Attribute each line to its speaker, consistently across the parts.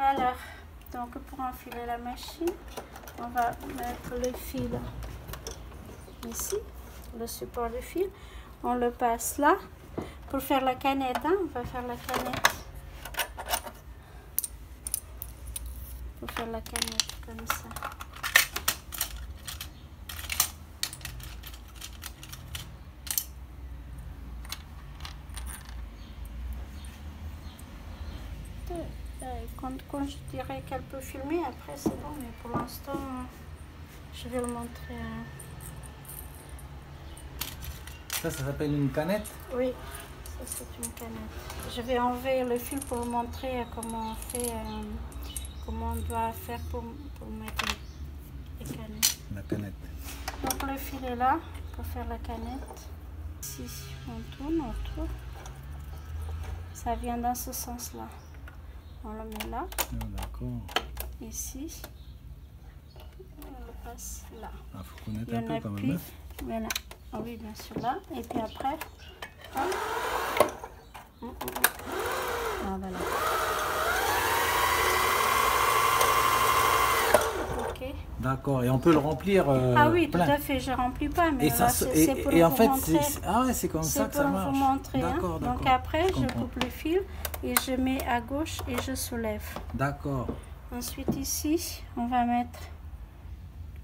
Speaker 1: Alors, donc pour enfiler la machine, on va mettre le fil ici, le support de fil. On le passe là. Pour faire la canette, hein, on va faire la canette. Pour faire la canette comme ça. Quand je dirais qu'elle peut filmer, après c'est bon, mais pour l'instant, je vais le montrer.
Speaker 2: Ça s'appelle une canette?
Speaker 1: Oui, ça c'est une canette. Je vais enlever le fil pour vous montrer comment on fait, comment on doit faire pour mettre les canettes.
Speaker 2: La canette.
Speaker 1: Donc le fil est là pour faire la canette. Ici, on tourne autour. Ça vient dans ce sens-là. On le met là.
Speaker 2: Oh, d'accord.
Speaker 1: Ici. On le passe là.
Speaker 2: Ah, faut connaître un peu quand même. Hein?
Speaker 1: Voilà. Ah oui, bien sûr là. Et puis après, ah, voilà. Ok.
Speaker 2: D'accord. Et on peut le remplir
Speaker 1: ah oui,
Speaker 2: plein.
Speaker 1: tout à fait. Je remplis pas, mais
Speaker 2: et ça,
Speaker 1: c'est pour
Speaker 2: et en
Speaker 1: vous
Speaker 2: fait,
Speaker 1: montrer.
Speaker 2: c'est comme ça que ça marche.
Speaker 1: C'est pour vous montrer.
Speaker 2: D'accord,
Speaker 1: hein.
Speaker 2: d'accord.
Speaker 1: Donc après, je coupe le fil et je mets à gauche et je soulève.
Speaker 2: D'accord.
Speaker 1: Ensuite ici, on va mettre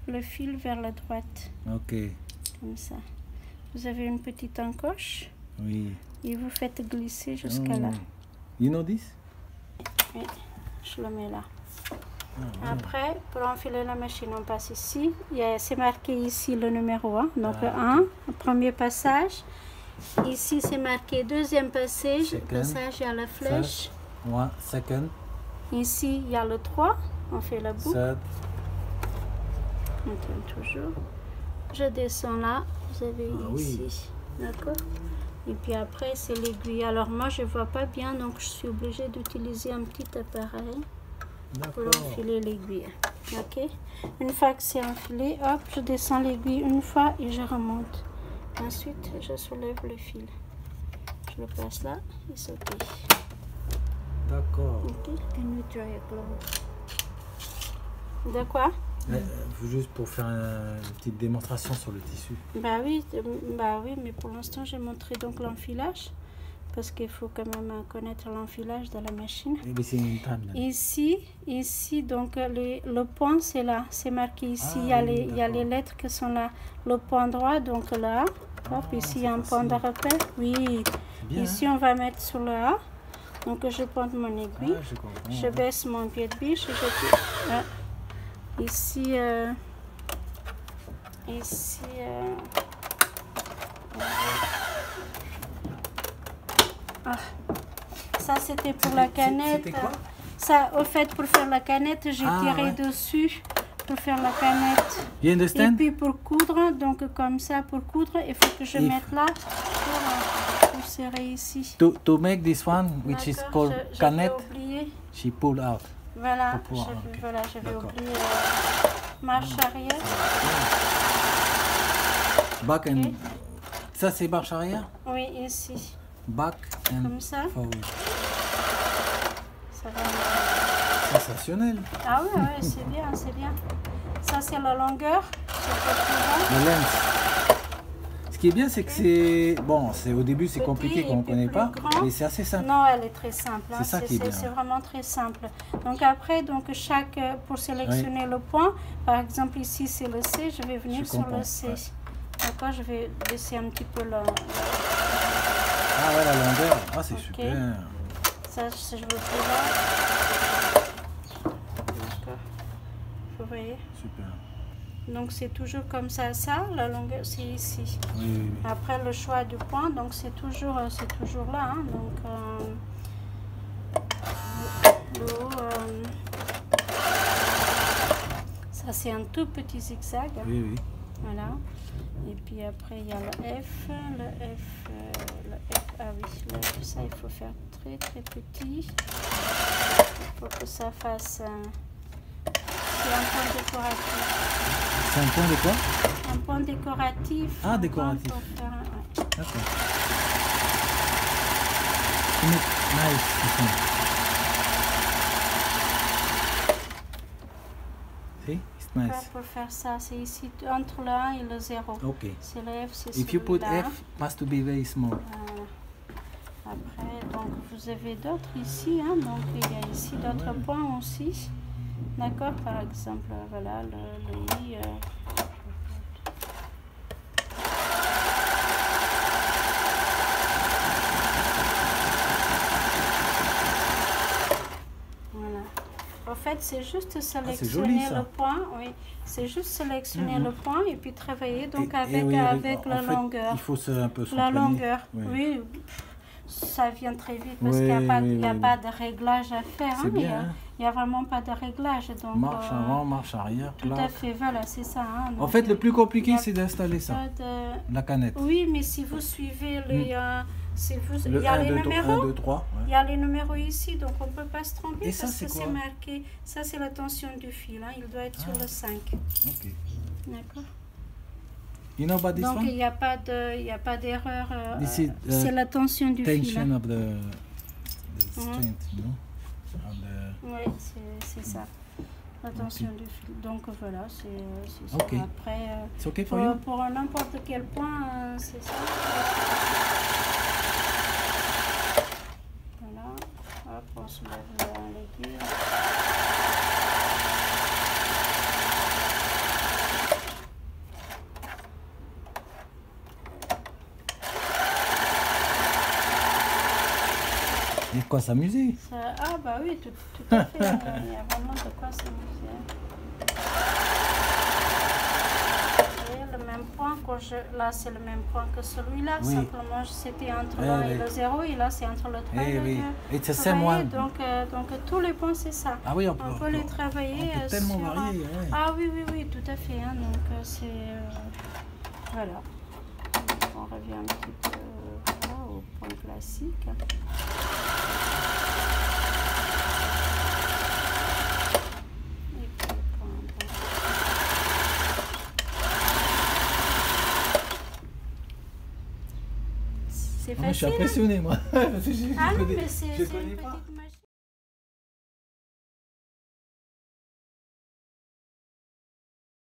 Speaker 1: le fil vers la droite.
Speaker 2: Ok.
Speaker 1: Comme ça. Vous avez une petite encoche.
Speaker 2: Oui.
Speaker 1: Et vous faites glisser jusqu'à là.
Speaker 2: You know this?
Speaker 1: Oui, je le mets là.
Speaker 2: Ah,
Speaker 1: après, pour enfiler la machine, on passe ici. C'est marqué ici le numéro 1. Donc 1, premier passage. Ici, c'est marqué deuxième passage. Passage, il y a la flèche.
Speaker 2: 1 second.
Speaker 1: Ici, il y a le 3. On fait la boucle.
Speaker 2: Third.
Speaker 1: On tourne toujours. Je descends là. Vous avez ici. Oui. D'accord. Et puis après, c'est l'aiguille. Alors moi, je ne vois pas bien, donc je suis obligée d'utiliser un petit appareil pour enfiler l'aiguille. Ok. Une fois que c'est enfilé, hop, je descends l'aiguille une fois et je remonte. Ensuite, je soulève le fil. Je le passe là et c'est ok.
Speaker 2: D'accord.
Speaker 1: Ok. And we dry a glove. De quoi?
Speaker 2: Juste pour faire une petite démonstration sur le tissu.
Speaker 1: Bah oui, mais pour l'instant j'ai montré donc l'enfilage parce qu'il faut quand même connaître l'enfilage de la machine. Ici donc le point c'est là, c'est marqué ici. Il y a les lettres qui sont là. Le point droit donc là. Hop, ici il y a un point de repère. Oui. Bien, ici on va mettre sur le A. Donc je pointe mon aiguille. Je baisse mon pied de biche. Ici, ça c'était pour la canette.
Speaker 2: C'était quoi?
Speaker 1: Ça, au fait, pour faire la canette, j'ai tiré dessus pour faire la canette. Et puis pour coudre, donc comme ça, pour coudre, il faut que je mette là pour serrer ici.
Speaker 2: To make this one, which is called canette, she pull out.
Speaker 1: Voilà, j'avais oublié marche arrière.
Speaker 2: Back and... Ça c'est marche arrière?
Speaker 1: Oui, ici.
Speaker 2: Back and
Speaker 1: comme ça.
Speaker 2: Forward.
Speaker 1: Ça va.
Speaker 2: Sensationnel.
Speaker 1: Ah oui, c'est bien, c'est bien. Ça c'est la longueur.
Speaker 2: Le length. Ce qui est bien, c'est que c'est... Bon, au début, c'est compliqué qu'on ne connaît pas, mais c'est assez simple.
Speaker 1: Non, elle est très simple. Hein.
Speaker 2: C'est ça qui est bien.
Speaker 1: C'est vraiment très simple. Donc après, pour sélectionner le point, par exemple ici c'est le C, je vais venir sur le C. Ouais. D'accord, je vais baisser un petit peu la...
Speaker 2: Ah ouais, la longueur. Ah, c'est super.
Speaker 1: Ça, je veux plus là. D'accord. Vous voyez?
Speaker 2: Super.
Speaker 1: Donc c'est toujours comme ça, la longueur c'est ici.
Speaker 2: Oui.
Speaker 1: Après le choix du point, donc c'est toujours là. Hein, donc ça c'est un tout petit zigzag. Hein,
Speaker 2: oui.
Speaker 1: Voilà. Et puis après il y a le F, ah oui, le F, ça il faut faire très très petit. Il faut que ça fasse. C'est un point décoratif.
Speaker 2: C'est un point de quoi?
Speaker 1: Un point décoratif.
Speaker 2: Ah, décoratif. D'accord. Nice. See, it's nice.
Speaker 1: Pour faire ça, c'est ici entre le 1 et le 0.
Speaker 2: Okay.
Speaker 1: C'est le F, c'est
Speaker 2: If you put
Speaker 1: celui-là.
Speaker 2: F, must to be very small.
Speaker 1: Après, donc vous avez d'autres ici, hein, donc il y a ici d'autres points aussi. D'accord, par exemple, voilà, le I. Voilà. En fait, c'est juste sélectionner le point, oui. C'est juste sélectionner le point et puis travailler donc avec la longueur.
Speaker 2: Il faut un peu
Speaker 1: la longueur, oui. Ça vient très vite parce qu'il n'y a pas de réglage à faire. Hein, il n'y a vraiment pas de réglage. Donc,
Speaker 2: marche avant, marche arrière.
Speaker 1: Tout à fait, voilà, c'est ça. Hein,
Speaker 2: en fait, le plus compliqué, c'est d'installer ça, la canette.
Speaker 1: Oui, mais si vous suivez les... il y a les numéros.
Speaker 2: 1, 2, 3.
Speaker 1: Il y a les numéros ici, donc on ne peut pas se tromper.
Speaker 2: Et ça, c'est quoi?
Speaker 1: C'est marqué. Ça, c'est la tension du fil. Hein, il doit être sur le 5.
Speaker 2: Ok.
Speaker 1: D'accord.
Speaker 2: You know about this
Speaker 1: donc
Speaker 2: one?
Speaker 1: il n'y a pas d'erreur. C'est la tension du fil.
Speaker 2: Tension of the strength, you know?
Speaker 1: Oui, c'est ça. La tension du fil. Donc voilà, c'est ça.
Speaker 2: Okay.
Speaker 1: Après,
Speaker 2: it's okay for you?
Speaker 1: Pour n'importe quel point, c'est ça. Voilà. Hop, on se lève l'aiguille.
Speaker 2: Il y a de quoi s'amuser.
Speaker 1: Ah bah oui, tout à fait. Il y a vraiment de quoi s'amuser. Vous voyez, le même point, là c'est le même point que celui-là. Oui. Simplement c'était entre le 1 et le 0 et là c'est entre le 3 et le 2.
Speaker 2: It's the same one.
Speaker 1: Donc tous les points c'est ça.
Speaker 2: Ah oui,
Speaker 1: on peut les travailler.
Speaker 2: On peut tellement varier. Ouais.
Speaker 1: Ah oui, tout à fait. Hein, donc c'est... voilà. On revient un petit peu au point classique. C'est facile.
Speaker 2: Je suis impressionné, moi.
Speaker 1: Ah non, mais c'est une petite machine.